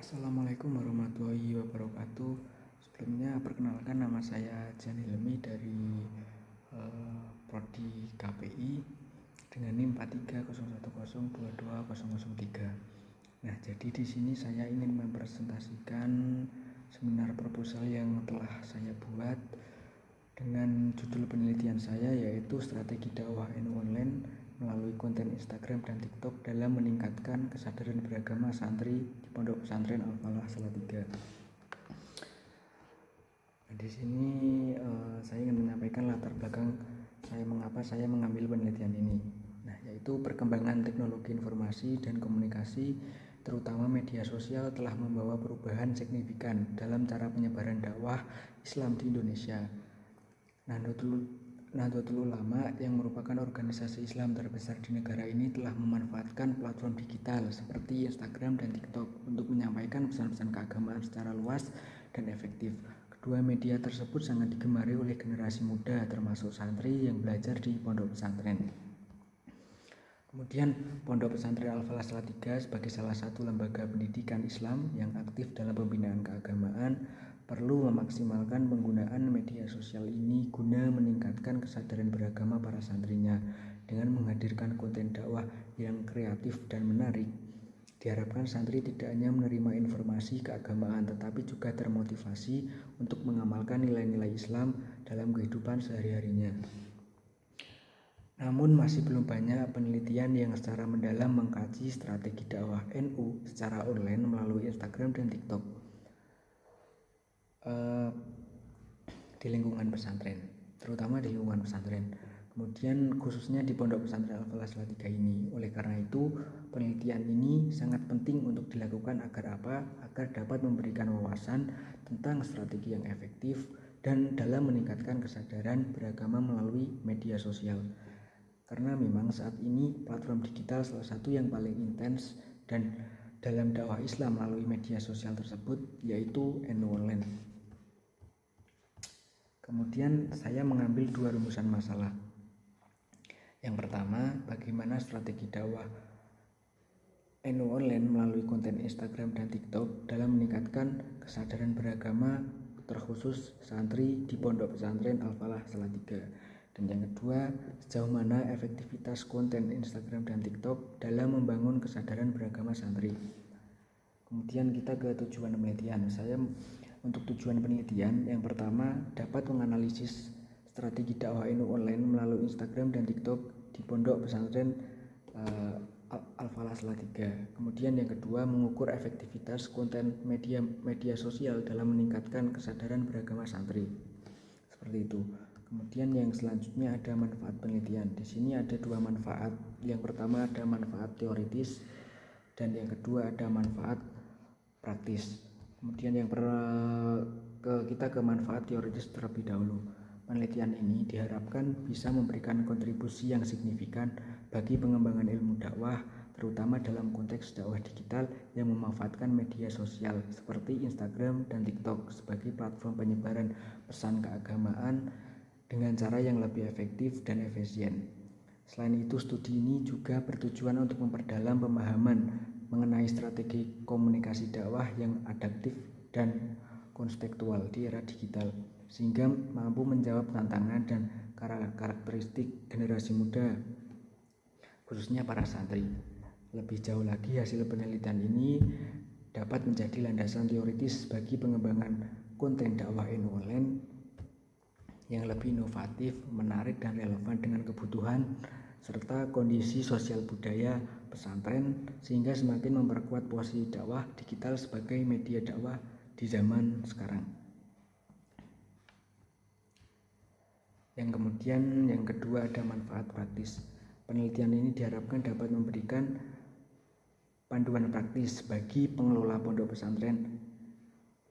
Assalamualaikum warahmatullahi wabarakatuh. Sebelumnya perkenalkan, nama saya Jan Hilmi dari Prodi KPI dengan NIM 4301022003. Nah, jadi di sini saya ingin mempresentasikan seminar proposal yang telah saya buat dengan judul penelitian saya, yaitu strategi dakwah NU online melalui konten Instagram dan TikTok dalam meningkatkan kesadaran beragama santri di Pondok Pesantren Al-Falah Salatiga. Nah, di sini saya ingin menyampaikan latar belakang mengapa saya mengambil penelitian ini. Nah, yaitu perkembangan teknologi informasi dan komunikasi, terutama media sosial, telah membawa perubahan signifikan dalam cara penyebaran dakwah Islam di Indonesia. Nahdlatul Ulama yang merupakan organisasi Islam terbesar di negara ini telah memanfaatkan platform digital seperti Instagram dan TikTok untuk menyampaikan pesan-pesan keagamaan secara luas dan efektif. Kedua media tersebut sangat digemari oleh generasi muda, termasuk santri yang belajar di pondok pesantren. Kemudian, Pondok Pesantren Al-Falah Salatiga sebagai salah satu lembaga pendidikan Islam yang aktif dalam pembinaan keagamaan perlu memaksimalkan penggunaan media sosial ini guna meningkatkan kesadaran beragama para santrinya dengan menghadirkan konten dakwah yang kreatif dan menarik. Diharapkan santri tidak hanya menerima informasi keagamaan tetapi juga termotivasi untuk mengamalkan nilai-nilai Islam dalam kehidupan sehari-harinya. Namun masih belum banyak penelitian yang secara mendalam mengkaji strategi dakwah NU secara online melalui Instagram dan TikTok di lingkungan pesantren, terutama di lingkungan pesantren. Kemudian khususnya di Pondok Pesantren Al-Falah Salatiga ini. Oleh karena itu, penelitian ini sangat penting untuk dilakukan agar dapat memberikan wawasan tentang strategi yang efektif dan dalam meningkatkan kesadaran beragama melalui media sosial. Karena memang saat ini platform digital salah satu yang paling intens dan dalam dakwah Islam melalui media sosial tersebut, yaitu NU online. Kemudian saya mengambil dua rumusan masalah. Yang pertama, bagaimana strategi dakwah NU online melalui konten Instagram dan TikTok dalam meningkatkan kesadaran beragama terkhusus santri di Pondok Pesantren Al-Falah Salatiga. Dan yang kedua, sejauh mana efektivitas konten Instagram dan TikTok dalam membangun kesadaran beragama santri. Kemudian kita ke tujuan penelitian. Untuk tujuan penelitian, yang pertama dapat menganalisis strategi dakwah NU online melalui Instagram dan TikTok di Pondok Pesantren Al-Falah Salatiga. Kemudian yang kedua, mengukur efektivitas konten media sosial dalam meningkatkan kesadaran beragama santri. Seperti itu. Kemudian yang selanjutnya ada manfaat penelitian. Di sini ada dua manfaat. Yang pertama ada manfaat teoritis dan yang kedua ada manfaat praktis. Kemudian kita ke manfaat teoritis terlebih dahulu. Penelitian ini diharapkan bisa memberikan kontribusi yang signifikan bagi pengembangan ilmu dakwah, terutama dalam konteks dakwah digital yang memanfaatkan media sosial seperti Instagram dan TikTok sebagai platform penyebaran pesan keagamaan dengan cara yang lebih efektif dan efisien. Selain itu, studi ini juga bertujuan untuk memperdalam pemahaman mengenai strategi komunikasi dakwah yang adaptif dan kontekstual di era digital, sehingga mampu menjawab tantangan dan karakteristik generasi muda, khususnya para santri. Lebih jauh lagi, hasil penelitian ini dapat menjadi landasan teoritis bagi pengembangan konten dakwah NU online yang lebih inovatif, menarik dan relevan dengan kebutuhan serta kondisi sosial budaya pesantren, sehingga semakin memperkuat posisi dakwah digital sebagai media dakwah di zaman sekarang. Yang kedua ada manfaat praktis. Penelitian ini diharapkan dapat memberikan panduan praktis bagi pengelola pondok pesantren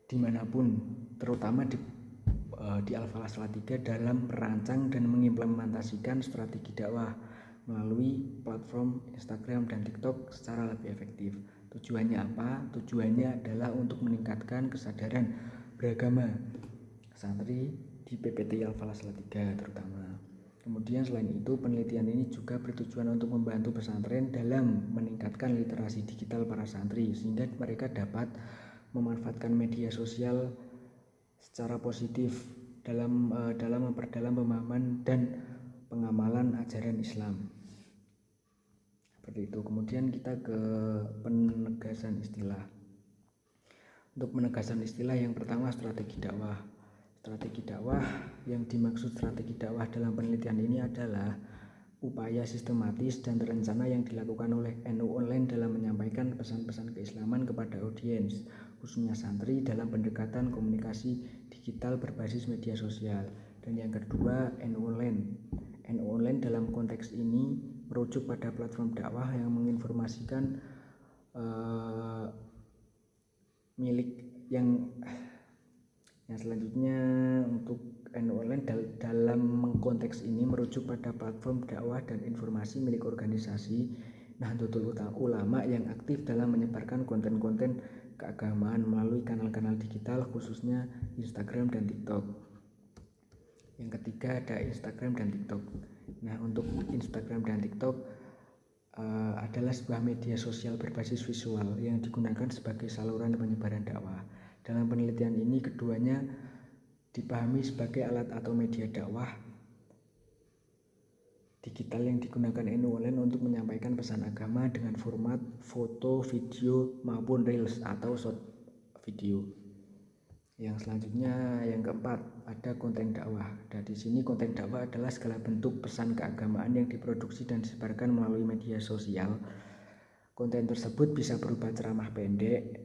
dimanapun, terutama di Al-Falah Salatiga dalam merancang dan mengimplementasikan strategi dakwah melalui platform Instagram dan TikTok secara lebih efektif. Tujuannya apa? Tujuannya adalah untuk meningkatkan kesadaran beragama santri di PPT Al-Falah Salatiga terutama. Kemudian selain itu, penelitian ini juga bertujuan untuk membantu pesantren dalam meningkatkan literasi digital para santri sehingga mereka dapat memanfaatkan media sosial secara positif dalam memperdalam pemahaman dan pengamalan ajaran Islam. Seperti itu. Kemudian kita ke penegasan istilah. Untuk penegasan istilah yang pertama strategi dakwah. Strategi dakwah, yang dimaksud strategi dakwah dalam penelitian ini adalah upaya sistematis dan terencana yang dilakukan oleh NU Online dalam menyampaikan pesan-pesan keislaman kepada audiens, khususnya santri dalam pendekatan komunikasi digital berbasis media sosial. Dan yang kedua, NU Online. NU Online dalam konteks ini merujuk pada platform dakwah yang menginformasikan selanjutnya untuk NU Online dalam konteks ini merujuk pada platform dakwah dan informasi milik organisasi Nahdlatul Ulama yang aktif dalam menyebarkan konten-konten keagamaan melalui kanal-kanal digital khususnya Instagram dan TikTok. Yang ketiga ada Instagram dan TikTok. Nah, untuk Instagram dan TikTok adalah sebuah media sosial berbasis visual yang digunakan sebagai saluran penyebaran dakwah. Dalam penelitian ini keduanya dipahami sebagai alat atau media dakwah digital yang digunakan NU Online untuk menyampaikan pesan agama dengan format foto, video maupun reels atau short video. Yang selanjutnya yang keempat ada konten dakwah. Dan di sini konten dakwah adalah segala bentuk pesan keagamaan yang diproduksi dan disebarkan melalui media sosial. Konten tersebut bisa berupa ceramah pendek,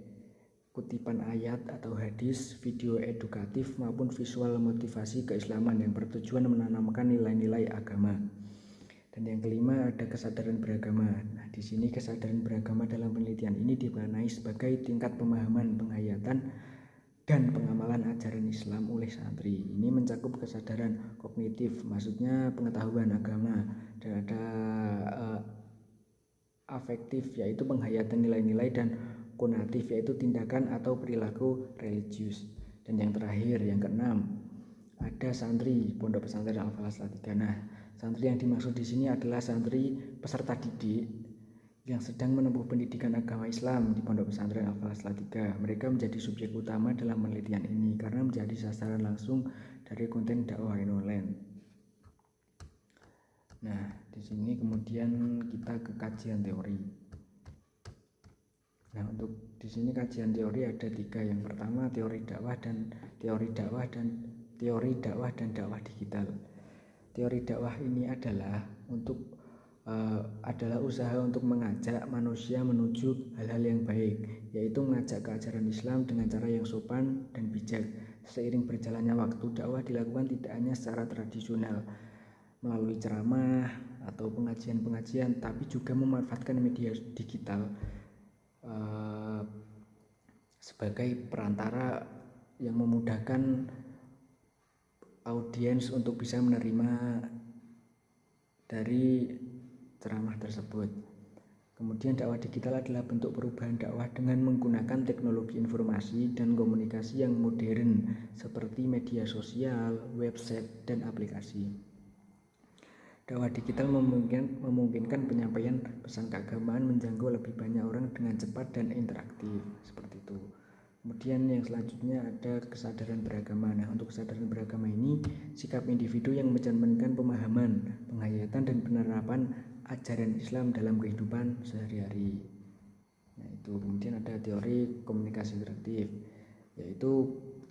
kutipan ayat atau hadis, video edukatif maupun visual motivasi keislaman yang bertujuan menanamkan nilai-nilai agama. Dan yang kelima ada kesadaran beragama. Nah, di sini kesadaran beragama dalam penelitian ini dimaknai sebagai tingkat pemahaman, penghayatan dan pengamalan ajaran Islam oleh santri. Ini mencakup kesadaran kognitif, maksudnya pengetahuan agama, dan ada afektif, yaitu penghayatan nilai-nilai, dan konatif, yaitu tindakan atau perilaku religius. Dan yang terakhir, yang keenam, ada santri Pondok Pesantren Al-Falah Salatiga. Nah, santri yang dimaksud di sini adalah santri peserta didik yang sedang menempuh pendidikan agama Islam di Pondok Pesantren Al-Falah Salatiga. Mereka menjadi subjek utama dalam penelitian ini karena menjadi sasaran langsung dari konten dakwah online. Nah, di sini kemudian kita ke kajian teori. Nah, untuk di sini kajian teori ada 3. Yang pertama teori dakwah dan dakwah digital. Teori dakwah ini adalah usaha untuk mengajak manusia menuju hal-hal yang baik, yaitu mengajak ke ajaran Islam dengan cara yang sopan dan bijak. Seiring berjalannya waktu, dakwah dilakukan tidak hanya secara tradisional melalui ceramah atau pengajian-pengajian, tapi juga memanfaatkan media digital sebagai perantara yang memudahkan audiens untuk bisa menerima dari ceramah tersebut. Kemudian dakwah digital adalah bentuk perubahan dakwah dengan menggunakan teknologi informasi dan komunikasi yang modern seperti media sosial, website, dan aplikasi. Dakwah digital memungkinkan penyampaian pesan keagamaan menjangkau lebih banyak orang dengan cepat dan interaktif, seperti itu. Kemudian yang selanjutnya ada kesadaran beragama. Nah, untuk kesadaran beragama ini sikap individu yang mencerminkan pemahaman, penghayatan, dan penerapan ajaran Islam dalam kehidupan sehari-hari. Nah, itu kemudian ada teori komunikasi interaktif, yaitu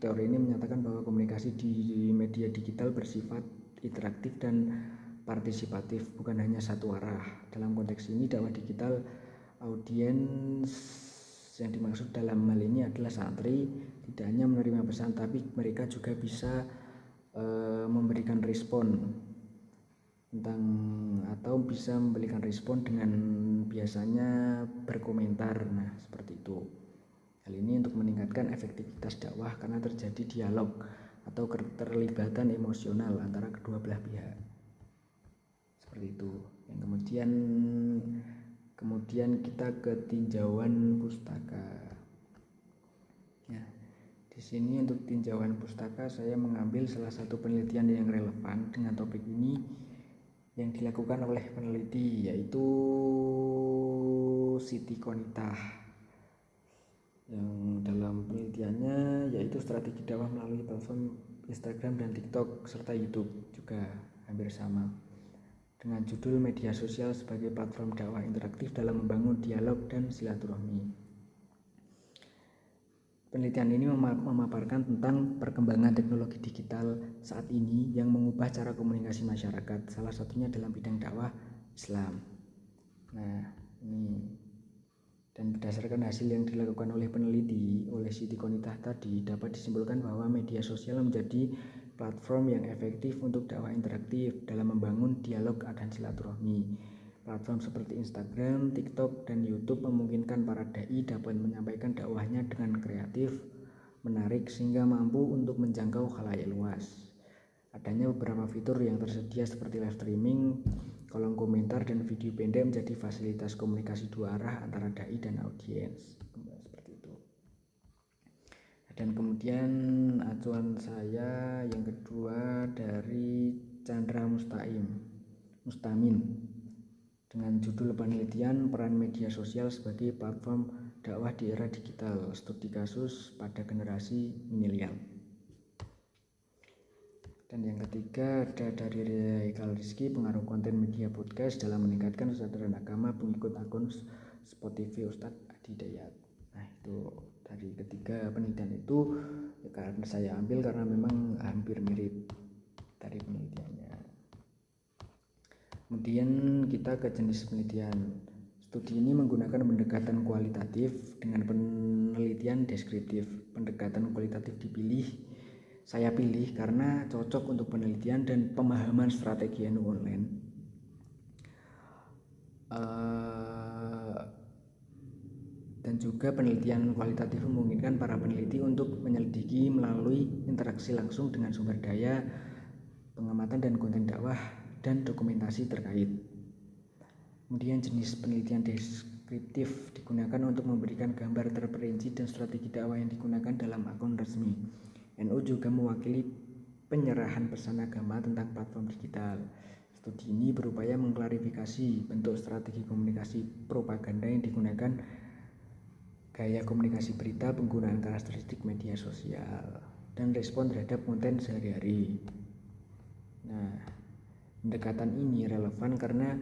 teori ini menyatakan bahwa komunikasi di media digital bersifat interaktif dan partisipatif, bukan hanya satu arah. Dalam konteks ini dakwah digital, audiens yang dimaksud dalam hal ini adalah santri tidak hanya menerima pesan, tapi mereka juga bisa memberikan respon dengan biasanya berkomentar. Nah, seperti itu. Hal ini untuk meningkatkan efektivitas dakwah karena terjadi dialog atau keterlibatan emosional antara kedua belah pihak. Seperti itu. Yang kemudian kita ke tinjauan pustaka. Ya, di sini untuk tinjauan pustaka saya mengambil salah satu penelitian yang relevan dengan topik ini, yang dilakukan oleh peneliti, yaitu Siti Konitah, yang dalam penelitiannya yaitu strategi dakwah melalui platform Instagram dan TikTok serta YouTube juga hampir sama, dengan judul media sosial sebagai platform dakwah interaktif dalam membangun dialog dan silaturahmi. Penelitian ini memaparkan tentang perkembangan teknologi digital saat ini yang mengubah cara komunikasi masyarakat, salah satunya dalam bidang dakwah Islam. Nah, ini dan berdasarkan hasil yang dilakukan oleh peneliti oleh Siti Konitah tadi, dapat disimpulkan bahwa media sosial menjadi platform yang efektif untuk dakwah interaktif dalam membangun dialog dan silaturahmi. Platform seperti Instagram, TikTok, dan YouTube memungkinkan para dai dapat menyampaikan dakwahnya dengan kreatif, menarik, sehingga mampu untuk menjangkau khalayak luas. Adanya beberapa fitur yang tersedia seperti live streaming, kolom komentar, dan video pendek menjadi fasilitas komunikasi dua arah antara dai dan audiens. Seperti itu. Dan kemudian acuan saya yang kedua dari Chandra Mustamin dengan judul penelitian peran media sosial sebagai platform dakwah di era digital, studi kasus pada generasi milenial. Dan yang ketiga ada dari Haikal Rizky, pengaruh konten media podcast dalam meningkatkan kesadaran agama pengikut akun Spotify Ustadz Adi Dayat. Nah, itu dari ketiga penelitian itu ya, karena saya ambil karena memang hampir mirip dari penelitiannya. Kemudian kita ke jenis penelitian. Studi ini menggunakan pendekatan kualitatif dengan penelitian deskriptif. Pendekatan kualitatif saya pilih karena cocok untuk penelitian dan pemahaman strategi NU online. Dan juga penelitian kualitatif memungkinkan para peneliti untuk menyelidiki melalui interaksi langsung dengan sumber daya, pengamatan dan konten dakwah dan dokumentasi terkait. Kemudian jenis penelitian deskriptif digunakan untuk memberikan gambar terperinci dan strategi dakwah yang digunakan dalam akun resmi. NU juga mewakili penyerahan pesan agama tentang platform digital. Studi ini berupaya mengklarifikasi bentuk strategi komunikasi propaganda yang digunakan, gaya komunikasi berita, penggunaan karakteristik media sosial, dan respon terhadap konten sehari-hari. Nah, pendekatan ini relevan karena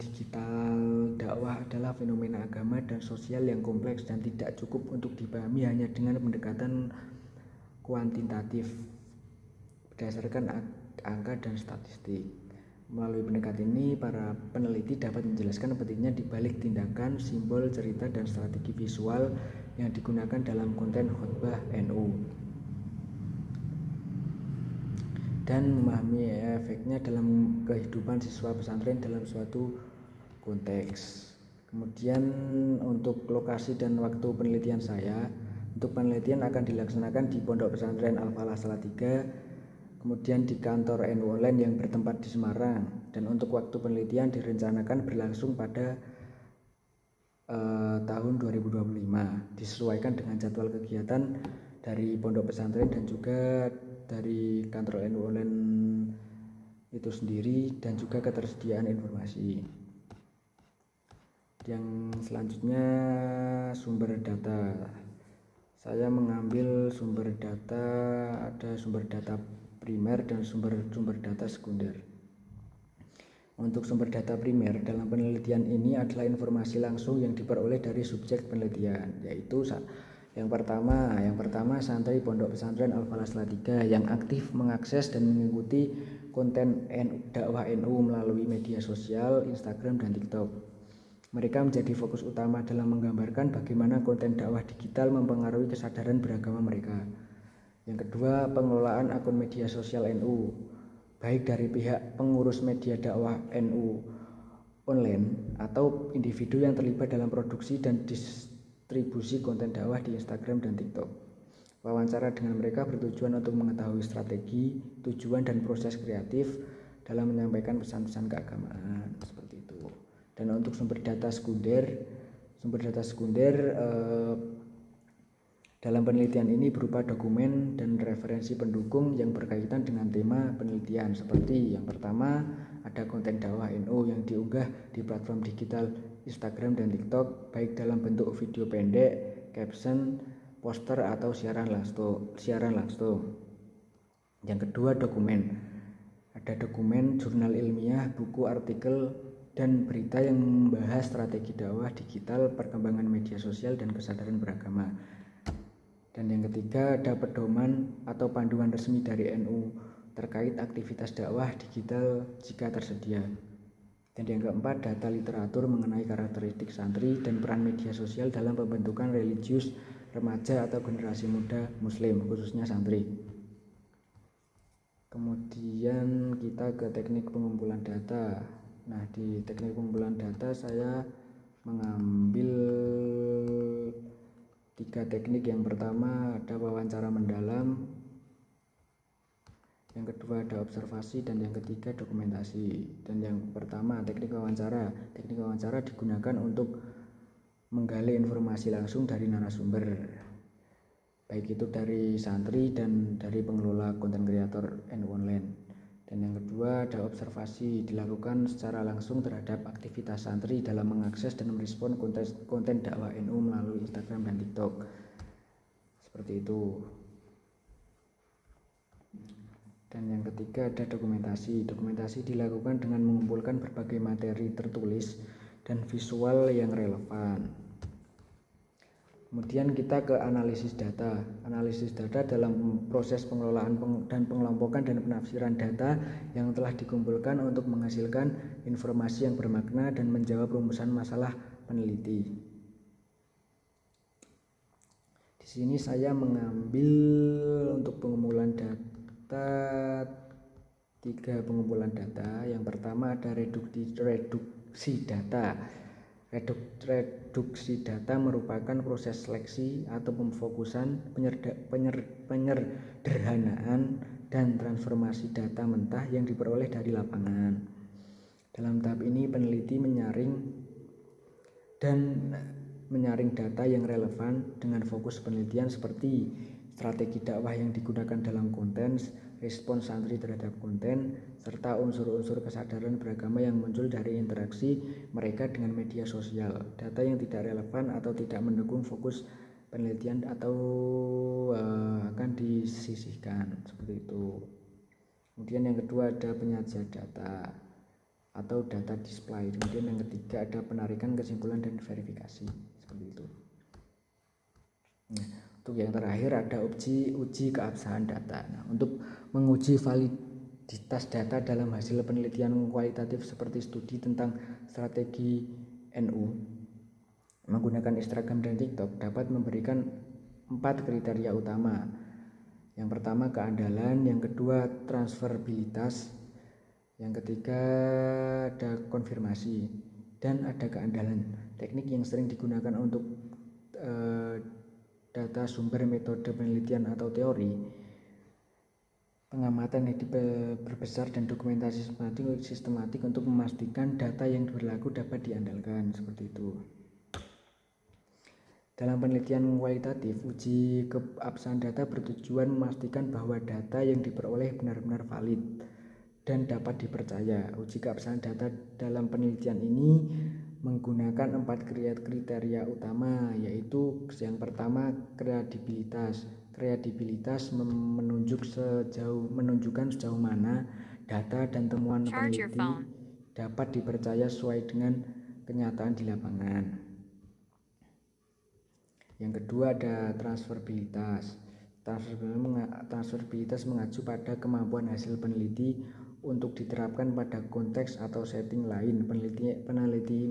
digital dakwah adalah fenomena agama dan sosial yang kompleks dan tidak cukup untuk dipahami hanya dengan pendekatan kuantitatif berdasarkan angka dan statistik. Melalui pendekatan ini, para peneliti dapat menjelaskan pentingnya dibalik tindakan, simbol, cerita, dan strategi visual yang digunakan dalam konten khotbah NU, dan memahami efeknya dalam kehidupan siswa pesantren dalam suatu konteks. Kemudian untuk lokasi dan waktu penelitian saya, untuk penelitian akan dilaksanakan di Pondok Pesantren Al-Falah Salatiga, kemudian di kantor NU Online yang bertempat di Semarang, dan untuk waktu penelitian direncanakan berlangsung pada tahun 2025, disesuaikan dengan jadwal kegiatan dari pondok pesantren dan juga dari kantor NU Online itu sendiri, dan juga ketersediaan informasi. Yang selanjutnya sumber data. Saya mengambil sumber data, ada sumber data primer dan sumber data sekunder. Untuk sumber data primer dalam penelitian ini adalah informasi langsung yang diperoleh dari subjek penelitian, yaitu yang pertama santri Pondok Pesantren Al-Falah Salatiga yang aktif mengakses dan mengikuti konten dakwah NU melalui media sosial, Instagram dan TikTok. Mereka menjadi fokus utama dalam menggambarkan bagaimana konten dakwah digital mempengaruhi kesadaran beragama mereka. Yang kedua, pengelolaan akun media sosial NU, baik dari pihak pengurus media dakwah NU online atau individu yang terlibat dalam produksi dan distribusi konten dakwah di Instagram dan TikTok. Wawancara dengan mereka bertujuan untuk mengetahui strategi, tujuan, dan proses kreatif dalam menyampaikan pesan-pesan keagamaan, seperti itu. Dan untuk sumber data sekunder Dalam penelitian ini berupa dokumen dan referensi pendukung yang berkaitan dengan tema penelitian, seperti yang pertama ada konten dakwah NU yang diunggah di platform digital Instagram dan TikTok, baik dalam bentuk video pendek, caption, poster atau siaran langsung. Yang kedua dokumen, ada dokumen jurnal ilmiah, buku, artikel, dan berita yang membahas strategi dakwah digital, perkembangan media sosial, dan kesadaran beragama. Dan yang ketiga ada pedoman atau panduan resmi dari NU terkait aktivitas dakwah digital jika tersedia. Dan yang keempat data literatur mengenai karakteristik santri dan peran media sosial dalam pembentukan religius remaja atau generasi muda muslim, khususnya santri. Kemudian kita ke teknik pengumpulan data. Nah, di teknik pengumpulan data saya mengambil 3 teknik. Yang pertama ada wawancara mendalam, yang kedua ada observasi, dan yang ketiga dokumentasi. Dan yang pertama teknik wawancara. Teknik wawancara digunakan untuk menggali informasi langsung dari narasumber, baik itu dari santri dan dari pengelola konten kreator NU Online. Dan yang kedua ada observasi, dilakukan secara langsung terhadap aktivitas santri dalam mengakses dan merespon konten dakwah NU melalui Instagram dan TikTok, seperti itu. Dan yang ketiga ada dokumentasi. Dokumentasi dilakukan dengan mengumpulkan berbagai materi tertulis dan visual yang relevan. Kemudian kita ke analisis data. Analisis data dalam proses pengelolaan dan pengelompokan dan penafsiran data yang telah dikumpulkan untuk menghasilkan informasi yang bermakna dan menjawab rumusan masalah peneliti. Di sini saya mengambil untuk pengumpulan data 3 pengumpulan data. Yang pertama ada reduksi data. Reduksi data merupakan proses seleksi atau pemfokusan, penyederhanaan, dan transformasi data mentah yang diperoleh dari lapangan. Dalam tahap ini peneliti menyaring data yang relevan dengan fokus penelitian seperti strategi dakwah yang digunakan dalam konten, respons santri terhadap konten, serta unsur-unsur kesadaran beragama yang muncul dari interaksi mereka dengan media sosial. Data yang tidak relevan atau tidak mendukung fokus penelitian atau akan disisihkan, seperti itu. Kemudian yang kedua ada penyajian data atau data display. Kemudian yang ketiga ada penarikan kesimpulan dan verifikasi, seperti itu. Nah, untuk yang terakhir ada uji keabsahan data. Nah, untuk menguji validitas data dalam hasil penelitian kualitatif seperti studi tentang strategi NU menggunakan Instagram dan TikTok dapat memberikan 4 kriteria utama. Yang pertama keandalan, yang kedua transferabilitas, yang ketiga ada konfirmasi, dan ada keandalan. Teknik yang sering digunakan untuk data sumber metode penelitian atau teori, pengamatan yang berbesar, dan dokumentasi sistematik untuk memastikan data yang berlaku dapat diandalkan, seperti itu. Dalam penelitian kualitatif, uji keabsahan data bertujuan memastikan bahwa data yang diperoleh benar-benar valid dan dapat dipercaya. Uji keabsahan data dalam penelitian ini menggunakan 4 kriteria utama, yaitu yang pertama kredibilitas. Kredibilitas menunjukkan sejauh mana data dan temuan peneliti dapat dipercaya sesuai dengan kenyataan di lapangan. Yang kedua ada transferabilitas. Transferabilitas mengacu pada kemampuan hasil peneliti untuk diterapkan pada konteks atau setting lain. Peneliti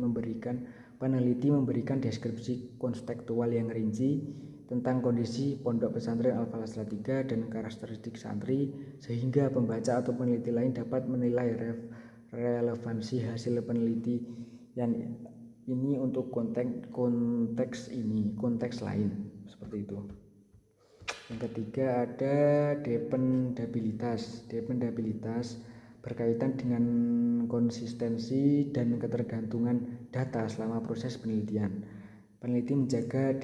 memberikan deskripsi kontekstual yang rinci tentang kondisi pondok pesantren Al-Falah 3 dan karakteristik santri, sehingga pembaca atau peneliti lain dapat menilai relevansi hasil penelitian ini untuk konteks lain, seperti itu. Yang ketiga ada dependabilitas. Dependabilitas berkaitan dengan konsistensi dan ketergantungan data selama proses penelitian. Peneliti menjaga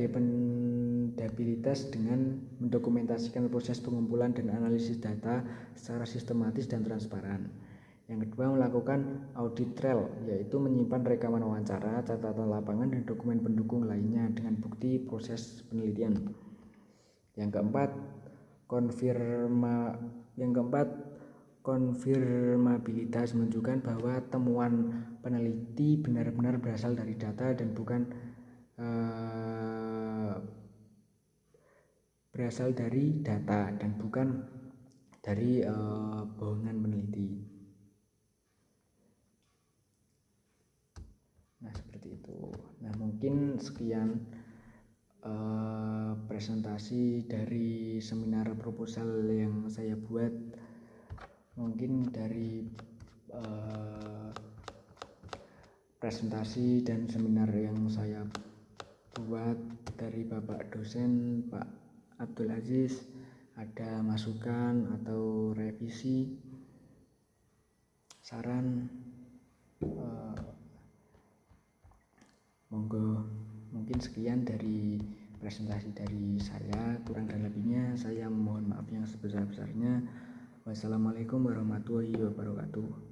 akuntabilitas dengan mendokumentasikan proses pengumpulan dan analisis data secara sistematis dan transparan. Yang kedua, melakukan audit trail, yaitu menyimpan rekaman wawancara, catatan lapangan, dan dokumen pendukung lainnya dengan bukti proses penelitian. Yang keempat, konfirmabilitas, menunjukkan bahwa temuan peneliti benar-benar berasal dari data dan bukan dari bohongan peneliti. Nah, seperti itu. Nah, mungkin sekian presentasi dari seminar proposal yang saya buat. Mungkin dari presentasi dan seminar yang saya buat dari Bapak dosen Pak Abdul Aziz, ada masukan atau revisi, saran, monggo. Mungkin sekian dari presentasi dari saya, kurang dan lebihnya saya mohon maaf yang sebesar-besarnya. Wassalamualaikum warahmatullahi wabarakatuh.